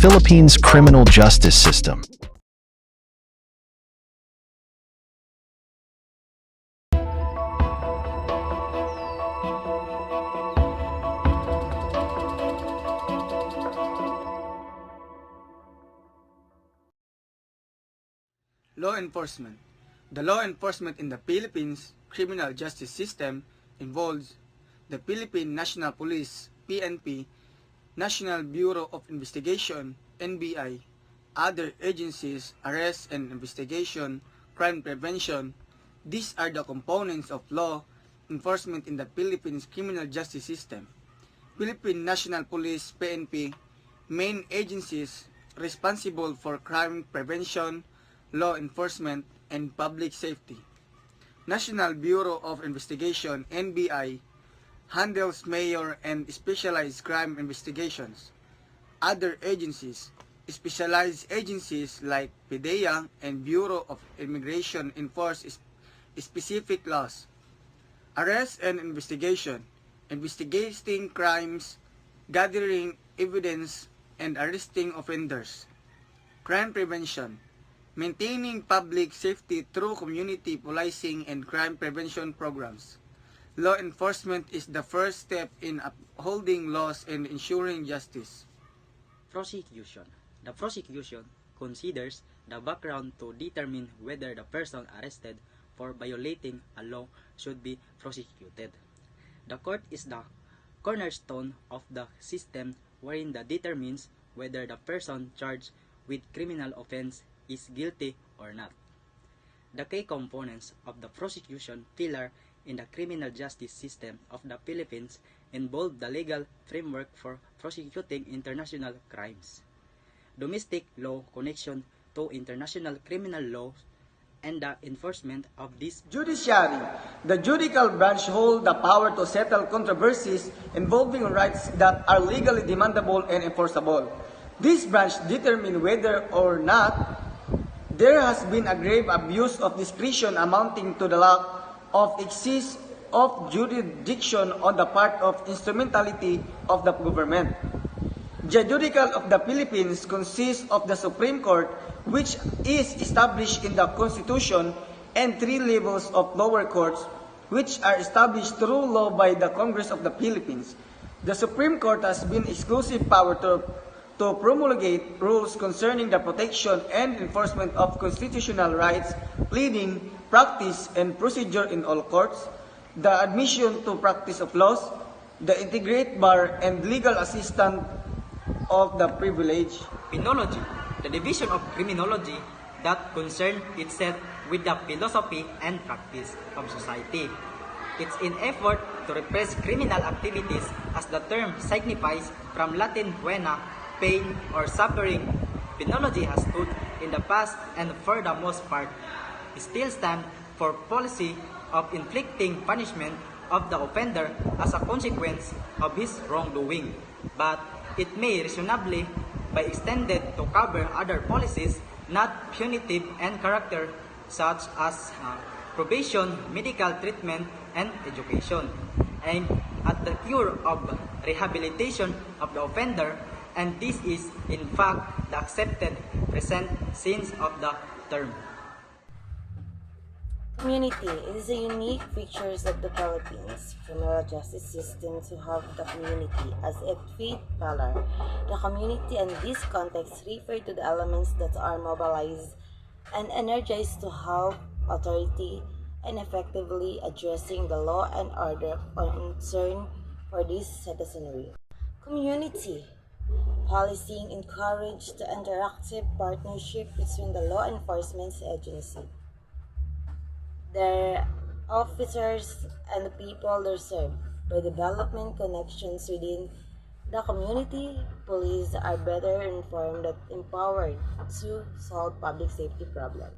Philippines criminal justice system. Law enforcement. The law enforcement in the Philippines criminal justice system involves the Philippine National Police (PNP), National Bureau of Investigation (NBI), other agencies, arrest and investigation, crime prevention. These are the components of law enforcement in the Philippines criminal justice system. Philippine National Police (PNP) main agencies responsible for crime prevention, law enforcement, and public safety. National Bureau of Investigation (NBI) handles major and specialized crime investigations. Other agencies, specialized agencies like PDEA and Bureau of Immigration enforce specific laws. Arrest and investigation, investigating crimes, gathering evidence, and arresting offenders. Crime prevention, maintaining public safety through community policing and crime prevention programs. Law enforcement is the first step in upholding laws and ensuring justice. Prosecution. The prosecution considers the background to determine whether the person arrested for violating a law should be prosecuted. The court is the cornerstone of the system wherein it determines whether the person charged with criminal offense is guilty or not. The key components of the prosecution pillar in the criminal justice system of the Philippines involve the legal framework for prosecuting international crimes, domestic law connection to international criminal law, and the enforcement of this. Judiciary. The judicial branch holds the power to settle controversies involving rights that are legally demandable and enforceable. This branch determines whether or not there has been a grave abuse of discretion amounting to the lack of excess of jurisdiction on the part of instrumentality of the government. The judicial of the Philippines consists of the Supreme Court, which is established in the Constitution, and 3 levels of lower courts, which are established through law by the Congress of the Philippines. The Supreme Court has been exclusive power to promulgate rules concerning the protection and enforcement of constitutional rights, pleading, practice, and procedure in all courts, the admission to practice of laws, the integrate bar, and legal assistance of the privilege. Criminology, the division of criminology that concerns itself with the philosophy and practice of society. It's in effort to repress criminal activities, as the term signifies from Latin pena, pain or suffering. Criminology has stood in the past and for the most part still stand for policy of inflicting punishment of the offender as a consequence of his wrongdoing, but it may reasonably be extended to cover other policies not punitive in character, such as probation, medical treatment, and education, aimed at the cure of rehabilitation of the offender, and this is in fact the accepted present sense of the term. Community. It is a unique feature of the Philippines criminal justice system to have the community as a fifth pillar. The community in this context refer to the elements that are mobilized and energized to help authority in effectively addressing the law and order concern for this citizenry. Community policing encourage the interactive partnership between the law enforcement agency, their officers, and the people they serve. By developing connections within the community, police are better informed and empowered to solve public safety problems.